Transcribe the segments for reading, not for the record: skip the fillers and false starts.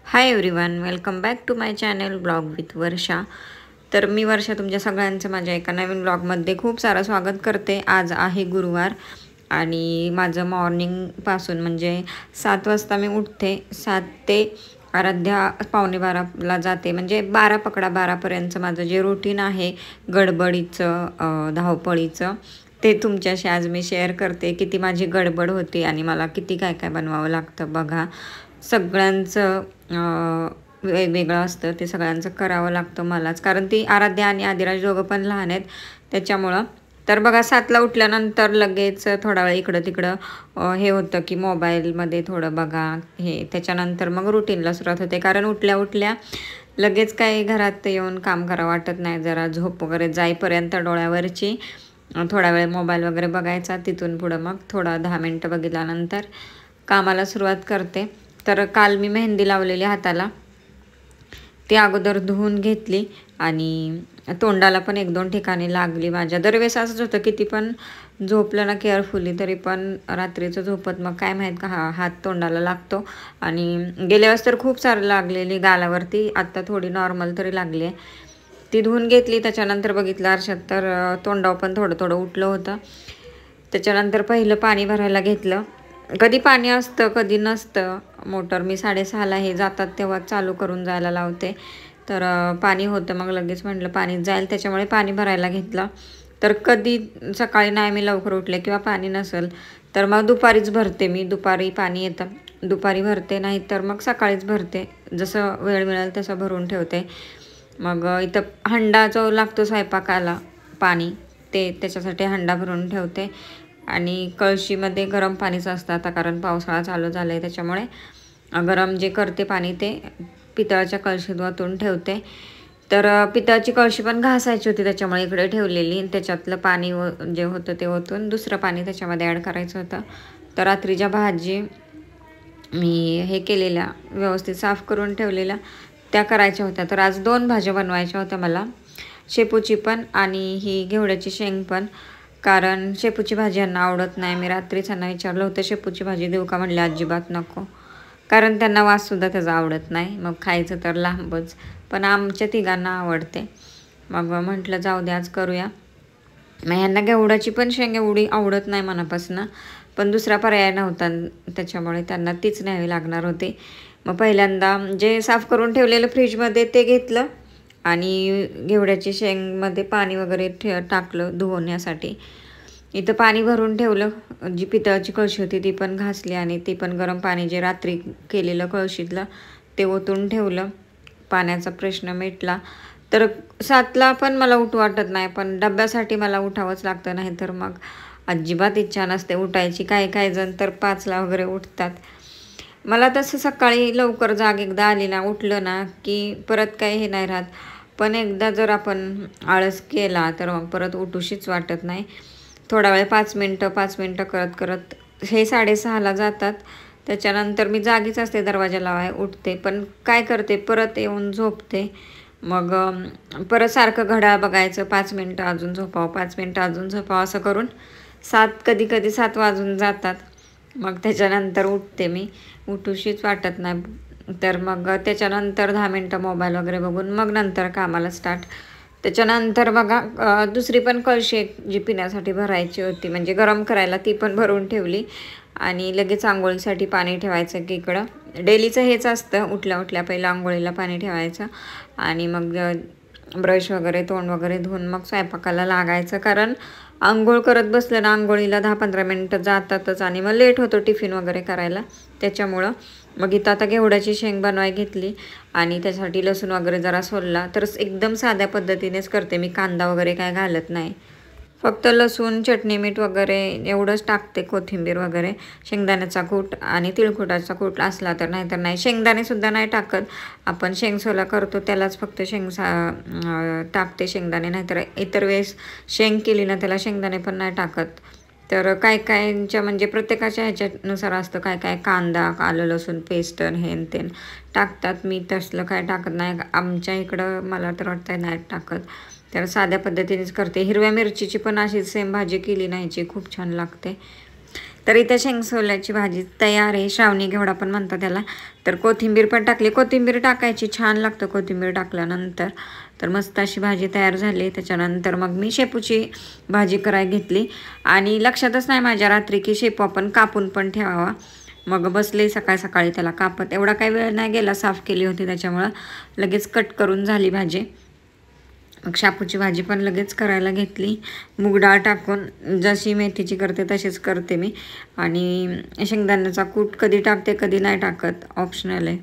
High everyone, welcome back to my channel blog with Varsha. तर मी वर्षा तुमच्या सगळ्यांचं माझ्या एका नवीन ब्लॉगमध्ये खूप सारं स्वागत करते। आज आहे गुरुवार आणि माझं मॉर्निंगपासून म्हणजे 7 वाजता मी उठते। 7 ते आराध्या 11:45ला जाते, म्हणजे 12 पकडा 12पर्यंतचं माझं जे रुटीन आहे गडबडीचं धावपळीचं ते तुमच्याशी आज मी शेअर करते। किती माझी गडबड होती आणि मला किती काय काय बनवावं लागतं बघा। सगळ्यांचं वेगवेगळं असतं, ते सगळ्यांचं करावं लागतं मलाच, कारण ती आराध्या आणि आदिराज दोघं पण लहान आहेत त्याच्यामुळं। तर बघा 7ला उठल्यानंतर लगेच थोडा वेळ इकडं तिकडं हे होतं की मोबाईलमध्ये थोडं बघा हे, त्याच्यानंतर मग रुटीनला सुरुवात होते। कारण उठल्या उठल्या लगेच काही घरात येऊन काम करावं वाटत नाही, जरा झोप वगैरे जाईपर्यंत डोळ्यावरची थोडा वेळ मोबाईल वगैरे बघायचा, तिथून पुढं मग थोडा 10 मिनटं बघितल्यानंतर कामाला सुरुवात करते। तर काल मी मेहंदी लावलेली हाताला, ती अगोदर धुवून घेतली आणि तोंडाला पण 1-2 ठिकाणी लागली माझ्या। दरवेळेस असंच होतं, किती पण झोपलं ना केअरफुली तरी पण रात्रीचं झोपत मग काय माहीत का हात तोंडाला लागतो। आणि गेल्या वेळेस तर खूप सारं लागलेली गालावरती, आत्ता थोडी नॉर्मल तरी लागली आहे। ती धुवून घेतली, त्याच्यानंतर बघितलं आरशात तर तोंडावर पण थोडं थोडं उठलं होतं। त्याच्यानंतर पहिलं पाणी भरायला घेतलं। कधी पाणी असतं कधी नसतं, मोटर मी 6:30ला हे जातात तेव्हा चालू करून जायला लावते, तर पाणी होतं, मग लगेच म्हटलं पाणी जाईल त्याच्यामुळे पाणी भरायला घेतलं। तर कधी सकाळी नाही मी लवकर उठले किंवा पाणी नसेल तर मग दुपारीच भरते मी, दुपारी पाणी येतं दुपारी भरते, नाही तर मग सकाळीच भरते, जसं वेळ मिळेल तसं भरून ठेवते। मग इथं हंडा जो लागतो स्वयंपाकाला पाणी, त्याच्यासाठी हंडा भरून ठेवते आणि कळशीमध्ये गरम पाणीच असतं आता, कारण पावसाळा चालू झाला आहे त्याच्यामुळे गरम जे करते पाणी ते पितळाच्या कळशीत ओतून ठेवते। तर पितळाची कळशी पण घासायची होती त्याच्यामुळे इकडे ठेवलेली, त्याच्यातलं पाणी जे होतं ते ओतून दुसरं पाणी त्याच्यामध्ये ॲड करायचं होतं। तर रात्रीच्या भाजी मी हे केलेल्या व्यवस्थित साफ करून ठेवलेल्या त्या करायच्या होत्या। तर आज 2 भाज्या बनवायच्या होत्या मला, शेपूची पण आणि ही घेवड्याची शेंग पण, कारण शेपूची भाजी यांना आवडत नाही। मी रात्रीच त्यांना विचारलं होतं शेपूची भाजी देऊ का, म्हणले अजिबात नको, कारण त्यांना वाससुद्धा त्याचा आवडत नाही, मग खायचं तर लांबच, पण आमच्या तिघांना आवडते। मग म्हटलं जाऊ दे आज करूया। मग ह्यांना घेवडाची पण शेंग एवढी आवडत नाही मनापासून, पण दुसरा पर्याय नव्हता त्याच्यामुळे त्यांना तीच न्यावी लागणार होती। मग पहिल्यांदा जे साफ करून ठेवलेलं फ्रीजमध्ये ते घेतलं आणि घेवड्याची शेंगमध्ये पाणी वगैरे टाकलं धुवण्यासाठी। इथं पाणी भरून ठेवलं, जी पितळाची कळशी होती ती पण घासली आणि ती पण गरम पाणी जे रात्री केलेलं कळशीतलं ते ओतून ठेवलं, पाण्याचा प्रश्न मिटला। तर 7ला पण मला उठू वाटत नाही, पण डब्यासाठी मला उठावंच लागतं, नाही तर मग अजिबात इच्छा नसते उठायची। काही जण तर 5ला वगैरे उठतात। मला तसं सकाळी लवकर जाग एकदा आली ना, उठलं ना की परत काही हे नाही राहत, पण एकदा जर आपण आळस केला तर मग परत उठूशीच वाटत नाही। थोडा वेळ 5 मिनटं करत करत हे 6:30ला जातात, त्याच्यानंतर मी जागीच असते, दरवाजा लावाय उठते, पण काय करते परत येऊन झोपते। मग परत सारखं घड्याळ बघायचं, 5 मिनटं अजून झोपावं 5 मिनटं अजून झोपावं, असं करून 7 कधी 7 वाजून जातात। मग त्याच्यानंतर उठते मी, उठूशीच वाटत नाही। तर मग त्याच्यानंतर 10 मिनटं मोबाईल वगैरे बघून मग नंतर कामाला स्टार्ट। त्याच्यानंतर बघा दुसरी पण कळशी एक जी पिण्यासाठी भरायची होती, म्हणजे गरम करायला, ती पण भरून ठेवली आणि लगेच आंघोळीसाठी पाणी ठेवायचं की इकडं डेलीचं हेच असतं, उठल्या उठल्या पहिलं आंघोळीला पाणी ठेवायचं आणि मग ब्रश वगैरे तोंड वगैरे धुवून मग स्वयंपाकाला लागायचं। कारण आंघोळ करत बसलं ना, आंघोळीला 10-15 मिनटं जातातच आणि मग लेट होतो टिफिन वगैरे करायला, त्याच्यामुळं मग इथं आता घेवड्याची शेंग बनवाय घेतली आणि त्यासाठी लसूण वगैरे जरा सोलला। तर एकदम साध्या पद्धतीनेच करते मी, कांदा वगैरे काय घालत नाही, फक्त लसूण चटणी मीठ वगैरे एवढंच टाकते, कोथिंबीर वगैरे, शेंगदाण्याचा कूट आणि तिळकुटाचा कूट असला तर, नाहीतर नाही। शेंगदाणेसुद्धा नाही टाकत, आपण शेंगसोला करतो त्यालाच फक्त टाकते शेंगदाणे, नाहीतर इतर वेळेस शेंग केली ना त्याला शेंगदाणे पण नाही टाकत। तर काहींच्या म्हणजे प्रत्येकाच्या ह्याच्यानुसार असतं, काय कांदा आलं लसूण पेस्ट हेन तेन टाकतात, मी तसलं काय टाकत नाही आमच्या इकडं, मला तर वाटतं नाही टाकत। तर साध्या पद्धतीनेच करते। हिरव्या मिरचीची पण अशी सेम भाजी केली नाहीची खूप छान लागते। तर इथे शेंगसोल्याची भाजी तयार आहे, श्रावणी घेवडा पण म्हणतात त्याला. तर कोथिंबीर पण टाकली, कोथिंबीर टाकायची, छान लागतं कोथिंबीर टाकल्यानंतर. तर मस्त अशी भाजी तयार झाली. त्याच्यानंतर मग मी शेपूची भाजी करायला घेतली आणि लक्षातच नाही माझ्या रात्री की शेपू आपण कापून पण ठेवावा. मग बसले सकाळी त्याला कापत, एवढा काही वेळ नाही गेला, साफ केली होती त्याच्यामुळं लगेच कट करून झाली भाजी. मग शेपूची भाजी पण लगेच करायला घेतली, मूग डाळ टाकून. जशी मेथीची करते तशीच करते मी. आणि शेंगदाण्याचा कूट कधी टाकते कधी नाही टाकत, ऑप्शनल आहे.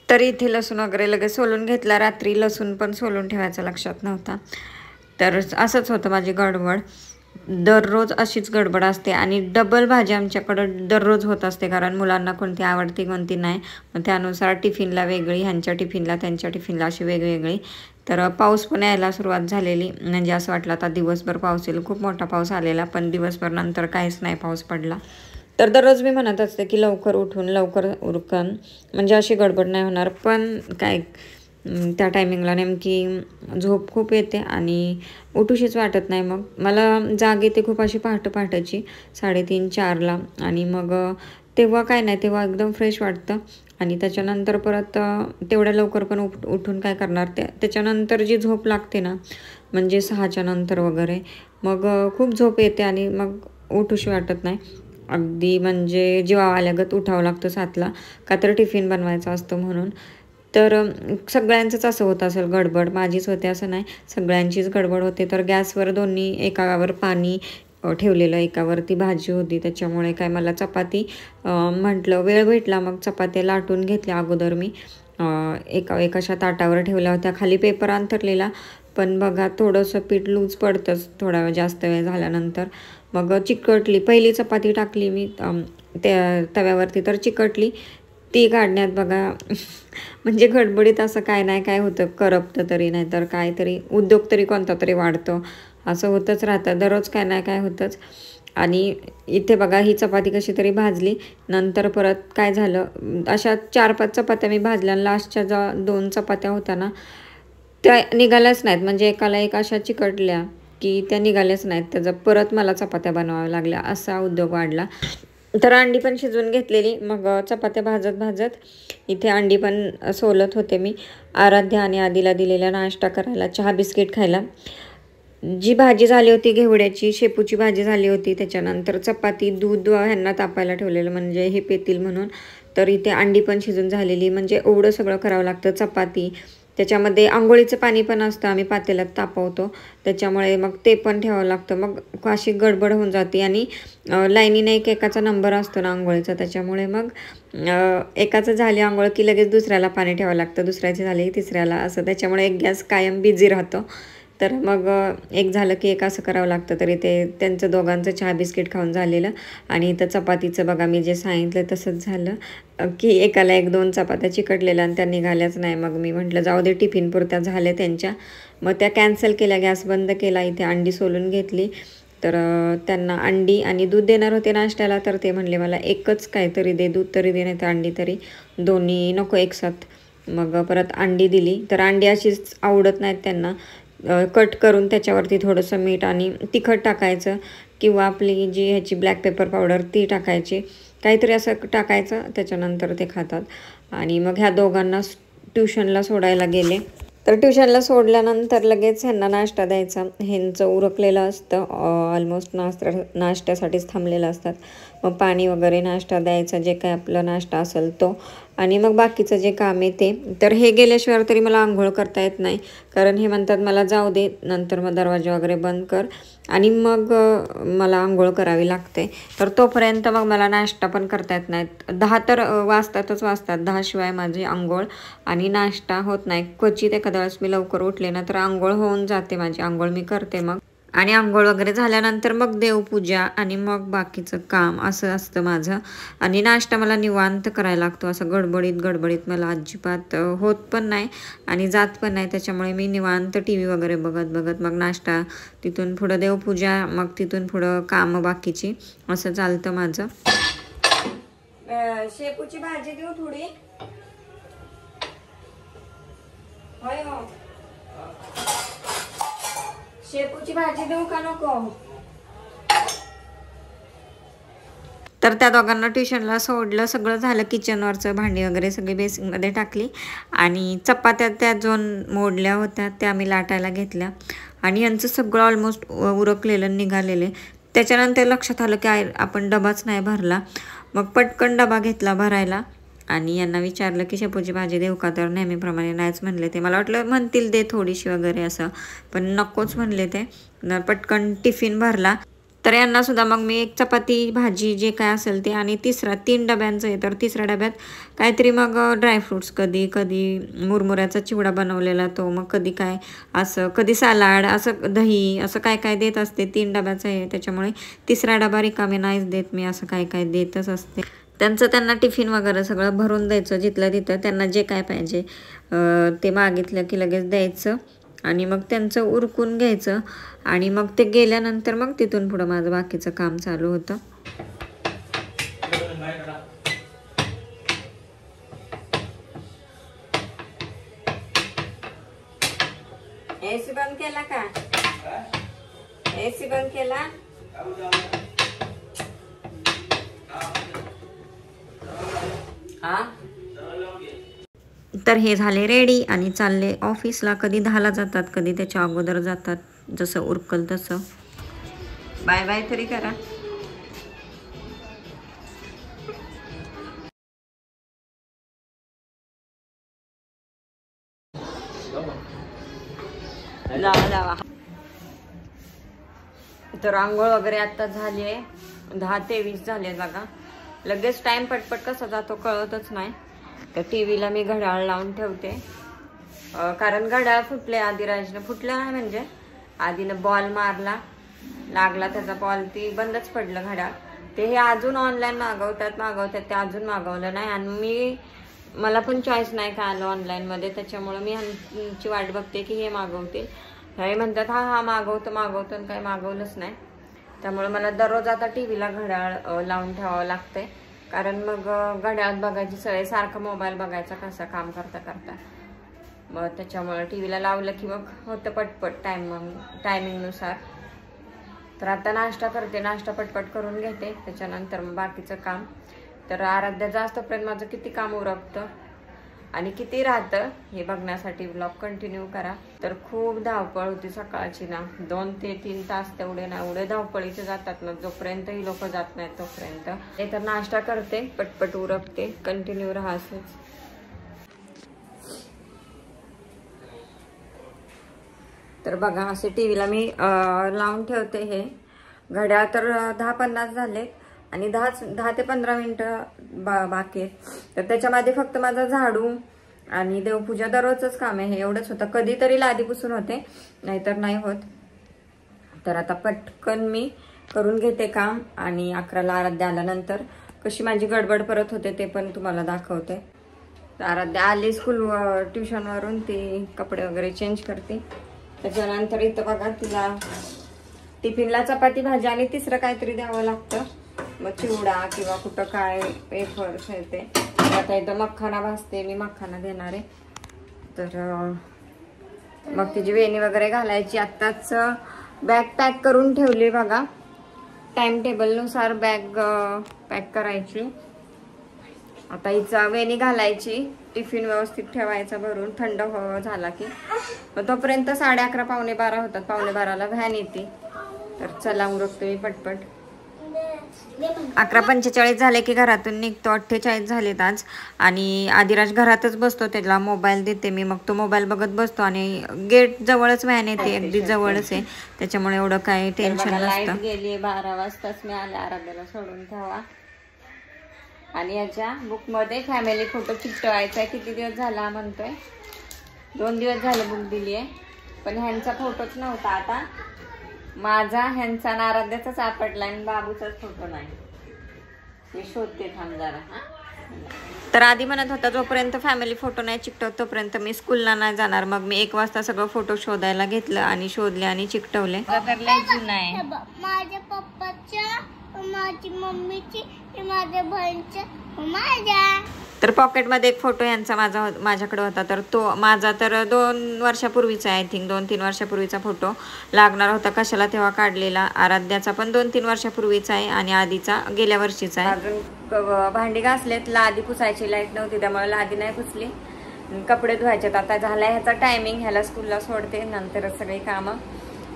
तरी इथे लसूण वगैरे लगेच सोलून घेतला, रात्री लसूण पण सोलून ठेवायचा लक्षात नव्हता. तर असंच होतं माझी गडबड, दररोज अशीच गडबड असते. आणि डबल भाजी आमच्याकडं दररोज होत असते, कारण मुलांना कोणती आवडती कोणती नाही. मग त्यानुसार टिफिनला वेगळी, ह्यांच्या टिफिनला त्यांच्या टिफिनला अशी वेगवेगळी. तर पाऊस पण यायला सुरुवात झालेली, म्हणजे असं वाटलं आता दिवसभर पाऊस येईल. खूप मोठा पाऊस आलेला, पण दिवसभर नंतर काहीच नाही पाऊस पडला. तर दररोज मी म्हणत असते की लवकर उठून लवकर उरकन, म्हणजे अशी गडबड नाही होणार. पण काय त्या टायमिंगला नेमकी झोप खूप येते आणि उठूशीच वाटत नाही. मग मला जाग येते खूप अशी पहाटेची 3:30-4ला. आणि मग तेव्हा काय नाही, तेव्हा एकदम फ्रेश वाटतं. आणि त्याच्यानंतर परत तेवढ्या लवकर पण उठून काय करणार, त्याच्यानंतर जी झोप लागते ना, म्हणजे 6च्या नंतर वगैरे, मग खूप झोप येते आणि मग उठूशी वाटत नाही. अगदी म्हणजे जीवा आल्यागत उठावं लागतं 7ला, का तर टिफिन बनवायचा असतो म्हणून. तर सगळ्यांचंच असं होत असेल, गडबड माझीच होते असं नाही, सगळ्यांचीच गडबड होते. तर गॅसवर दोन्ही, एकावर पाणी ठेवलेलं, एकावरती भाजी होती. त्याच्यामुळे काय मला चपाती म्हटलं वेळ भेटला, मग चपात्या लाटून घेतल्या अगोदर मी. एकाशा ताटावर ठेवल्या होत्या, खाली पेपर अंथरलेला. पण बघा थोडंसं पीठ लूज पडतंच थोडा जास्त वेळ झाल्यानंतर. मग चिकटली, पहिली चपाती टाकली मी त्या तव्यावरती, तर चिकटली. ती काढण्यात बघा म्हणजे गडबडीत असं काय नाही काय होतं, करपतं तरी, नाही तर काहीतरी उद्योग तरी कोणता तरी वाढतो. असं होतंच राहतं दररोज, काय नाही काय होतंच. आणि इथे बघा ही चपाती कशी तरी भाजली. नंतर परत काय झालं, अशा 4-5 चपात्या मी भाजल्या, लास्टच्या ज्या 2 चपात्या होत्या ना, त्या निघाल्याच नाहीत. म्हणजे एकाला एक अशा चिकटल्या की त्या निघाल्याच नाहीत. त्याचं परत मला चपात्या बनवाव्या लागल्या, असा उद्योग वाढला. तर अंडी पण शिजवून घेतलेली. मग चपात्या भाजत इथे अंडी पण सोलत होते मी. आराध्या आणि आधीला दिलेला नाश्ता करायला, चहा बिस्किट खायला. जी भाजी झाली होती घेवड्याची, शेपूची भाजी झाली होती. त्याच्यानंतर चपाती, दूध ह्यांना तापायला ठेवलेलं, म्हणजे हे पेतील म्हणून. तर इथे अंडी पण शिजून झालेली. म्हणजे एवढं सगळं करावं लागतं. चपाती, त्याच्यामध्ये आंघोळीचं पाणी पण असतं, आम्ही पातेल्यात तापवतो, त्याच्यामुळे मग ते पण ठेवावं लागतं. मग अशी गडबड होऊन जाते. आणि लाईनीने एकाचा नंबर असतो ना आंघोळीचा, त्याच्यामुळे मग एकाचं झाली आंघोळ की लगेच दुसऱ्याला पाणी ठेवावं लागतं, दुसऱ्याची झाली तिसऱ्याला, असं. त्याच्यामुळे एक गॅस कायम बिझी राहतो. तर मग एक झालं की एक असं करावं लागतं. तरी ते त्यांचं दोघांचं चहा बिस्किट खाऊन झालेलं. आणि इथं चपातीचं बघा मी जे सांगितलं तसंच झालं की एकाला 1-2 चपात्या चिकटलेल्या आणि त्या निघाल्याच नाही. मग मी म्हटलं जाऊ दे, टिफिनपुरत्या झाल्या त्यांच्या, मग त्या कॅन्सल केल्या, गॅस बंद केला. इथे अंडी सोलून घेतली. तर त्यांना अंडी आणि दूध देणार होते नाश्त्याला, तर ते म्हणले मला एकच काहीतरी दे, दूध तरी दे नाही तर अंडी तरी, दोन्ही नको एकसाथ. मग परत अंडी दिली. तर अंडी अशीच आवडत नाहीत त्यांना, कट करून त्याच्यावरती थोडंसं मीठ आणि तिखट टाकायचं, किंवा आपली जी ह्याची ब्लॅक पेपर पावडर ती टाकायची, काहीतरी असं टाकायचं, त्याच्यानंतर ते खातात. आणि मग ह्या दोघांना ट्युशनला सोडायला गेले. तर ट्युशनला सोडल्यानंतर लगेच ह्यांना नाश्ता द्यायचा. ह्यांचं उरकलेलं असतं, ऑलमोस्ट नाश्त्यासाठीच थांबलेलं असतात. मग पाणी वगैरे, नाश्ता द्यायचा, जे काय आपलं नाश्ता असेल तो. आणि मग बाकीचं जे काम आहे ते. तर हे गेल्याशिवाय तरी मला आंघोळ करता येत नाही, कारण हे म्हणतात मला जाऊ दे, नंतर मग दरवाजा वगैरे बंद कर, आणि मग मला आंघोळ करावी लागते. तर तोपर्यंत मग मला नाश्ता पण करता येत नाहीत. 10 तर वाजतात, 10 शिवाय माझी आंघोळ आणि नाश्ता होत नाही. क्वचित एखाद्या वेळेस मी लवकर उठले ना, तर आंघोळ होऊन जाते माझी, आंघोळ मी करते मग. आणि आंघोळ वगैरे झाल्यानंतर मग देवपूजा आणि मग बाकीचं काम, असं असतं माझं. आणि नाश्ता मला निवांत करायला लागतो, असं गडबडीत मला अजिबात होत पण नाही आणि जात पण नाही. त्याच्यामुळे मी निवांत TV वगैरे बघत मग नाश्ता, तिथून पुढं देवपूजा, मग तिथून पुढं कामं बाकीची, असं चालतं माझं. शेपूची भाजी देऊ थोडी? होय हो, शेपूची भाजी देऊ का नको? तर त्या दोघांना ट्युशनला सोडलं, सगळं झालं, किचनवरचं भांडी वगैरे सगळी बेसिंगमध्ये टाकली आणि चपात्या त्या 2 मोडल्या होत्या त्या मी लाटायला घेतल्या आणि यांचं सगळं ऑलमोस्ट उरकलेलं निघालेले. त्याच्यानंतर लक्षात आलं की आपण डबाच नाही भरला. मग पटकन डबा घेतला भरायला आणि यांना विचारलं की शेपूची भाजी देऊ का, तर नेहमीप्रमाणे नाहीच म्हणले ते. मला वाटलं म्हणतील दे थोडीशी वगैरे असं, पण नकोच म्हणले ते. पटकन टिफिन भरला. तर यांना सुद्धा मग मी 1 चपाती भाजी जे काय असेल ते आणि 3 डब्यांचं आहे, तर 3ऱ्या डब्यात काहीतरी मग ड्रायफ्रूट्स, कधी मुरमुऱ्याचा चिवडा बनवलेला तो, मग कधी काय असं, कधी सॅलाड, असं दही, असं काय काय देत असते. 3 डब्याचं आहे त्याच्यामुळे 3रा डबा रिकामी नाहीच देत मी, असं काय काय देतच असते. त्यांना टिफिन वगैरे सगळं भरून द्यायचं जिथलं तिथं. त्यांना जे काय पाहिजे ते मागितलं की लगेच द्यायचं आणि मग त्यांचं उरकून घ्यायचं आणि मग ते गेल्यानंतर मग तिथून पुढं माझं बाकीचं काम चालू होतं. एसी बंद केला का? एसी बंद केला? तर हे झाले रेडी आणि चालले ऑफिसला. कधी 10ला जातात, कधी त्याच्या अगोदर जातात, जसं उरकल तसं. बाय बाय तरी करा. जावा. तर आंघोळ वगैरे आता झाली आहे. 10:23 झाले बघा. लगेच टाइम पटपट कसा जातो कळतच नाही. तर टीव्हीला मी घड्याळ लावून ठेवते, कारण घड्याळ फुटले. आदिराजने फुटलं नाही म्हणजे आधीनं बॉल मारला, लागला त्याचा बॉल, ती बंदच पडलं घड्याळ. ते हे अजून ऑनलाईन मागवतात ते अजून मागवलं नाही आणि मला पण चॉईस नाही का आलं ऑनलाईनमध्ये. त्याच्यामुळे मी ह्यांची वाट बघते की हे मागवतील. हे म्हणतात हा मागवतो आणि काही मागवलंच नाही. त्यामुळे मला दररोज आता टीव्हीला घड्याळ लावून ठेवावं लागतंय, कारण मग घड्याळात बघायची सवय, सारखं मोबाईल बघायचा कसा काम करता. मग त्याच्यामुळे टीव्हीला लावलं की मग होतं पटपट टायमिंगनुसार. तर आता नाश्ता करते, नाश्ता पटपट करून घेते, त्याच्यानंतर मग बाकीचं काम. तर आराध्या जास्तपर्यंत माझं किती काम उरकतं आणि किती राहतं हे बघण्यासाठी ब्लॉग कंटिन्यू करा. तर खूप धावपळ होती सकाळची ना, 2 ते 3 तास तेवढे ना, एवढे धावपळीचे जातात ना, जोपर्यंत ही लोक जात नाहीत तोपर्यंत. हे तर नाश्ता करते, पटपट उरकते, कंटिन्यू राहा असंच. तर बघा असे टीव्हीला मी लावून ठेवते. हे घड्याळ तर 10:50 झाले आणि 10 ते 15 मिनिटं बाकी आहेत. तर त्याच्यामध्ये फक्त माझा झाडू आणि देवपूजा दररोजच काम आहे, हे एवढंच होतं. कधीतरी लादी पुसून होते, नाहीतर नाही होत. तर आता पटकन मी करून घेते काम आणि 11ला आराध्या आल्यानंतर कशी माझी गडबड परत होते ते पण तुम्हाला दाखवते. तर आराध्या आली ट्युशनवरून, ती कपडे वगैरे चेंज करते. त्याच्यानंतर इथं बघा तिला टिफिनला चपाती भाजी आणि 3रं काहीतरी द्यावं लागतं, मग चिवडा किंवा कुठं काय वेफर्स येते. आता इथं मखाना भाजते, मी मखाना देणार आहे. तर मग तिची वेणी वगैरे घालायची. आत्ताच बॅग पॅक करून ठेवली बघा, टाइम टेबलनुसार बॅग पॅक करायची. आता हिचा वेणी घालायची, टिफिन व्यवस्थित ठेवायचा भरून, थंड झाला की. मग तोपर्यंत 11:30 पावणे 12 होतात. 11:45ला व्हॅन येते. तर चला उरकतो मी पटपट. 11:45 झाले की घरातून निघतो. 48 झालेत आज. आणि आदिराज घरातच बसतो, त्याला मोबाईल देते मी, मग तो मोबाईल बघत बसतो आणि गेट जवळच व्हॅन येते, अगदी जवळच आहे, त्याच्यामुळे एवढं काही टेन्शन नसतं. गेली 12 वाजताच मी आले आराध्याला सोडून ठेवा. आणि याच्या बुकमध्ये फॅमिली फोटो चिकटवायचा आहे. किती दिवस झाला म्हणतोय, 2 दिवस झाले बुक दिली आहे, पण ह्यांचा फोटोच नव्हता. आता माझा, ह्यांचा, आराध्याचाच सापडला आणि बाबूचाच फोटो नाही. मी शोधते, थांब जरा. तर आधी म्हणत होता जोपर्यंत फॅमिली फोटो नाही चिकटवत तोपर्यंत मी स्कूलला नाही जाणार. मग मी 1 वाजता सगळं फोटो शोधायला घेतलं आणि शोधले आणि चिकटवले. माझ्या पप्पाच्या माझी मम्मीची, माझ्या बहिणीची, माझ्या. तर पॉकेटमध्ये एक फोटो यांचा माझ्याकडे होता. तर तो माझा तर 2 वर्षापूर्वीचा आहे, आय थिंक 2-3 वर्षापूर्वीचा फोटो लागणार होता कशाला तेव्हा काढलेला. आराध्याचा पण 2-3 वर्षापूर्वीचा आहे आणि आधीचा गेल्या वर्षीचा आहे. अजून भांडी घासलेत, लादी पुसायची, लाईट नव्हती त्यामुळे लादी नाही पुसली. कपडे धुवायचेत. आता झाला ह्याचा टायमिंग, ह्याला स्कूलला सोडते नंतरच सगळी कामं.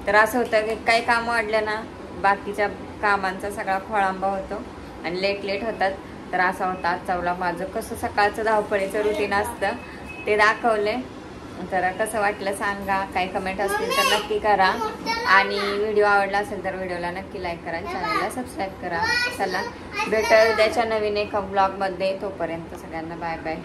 तर असं होतं की काही कामं वाढल्या ना बाकीच्या कामांचा सगळा खोळंबा होतो आणि लेट होतात. तर असा होता आजचा व्लॉग. माझं कसं सकाळचं धावपळीचं रुटीन असतं ते दाखवले. तर कसं वाटलं सांगा, काही कमेंट असतील तर नक्की करा आणि व्हिडिओ आवडला असेल तर व्हिडिओला नक्की लाईक करा, चॅनलला सबस्क्राईब करा. चला भेटू उद्याच्या नवीन एका व्लॉगमध्ये. तोपर्यंत सगळ्यांना बाय बाय.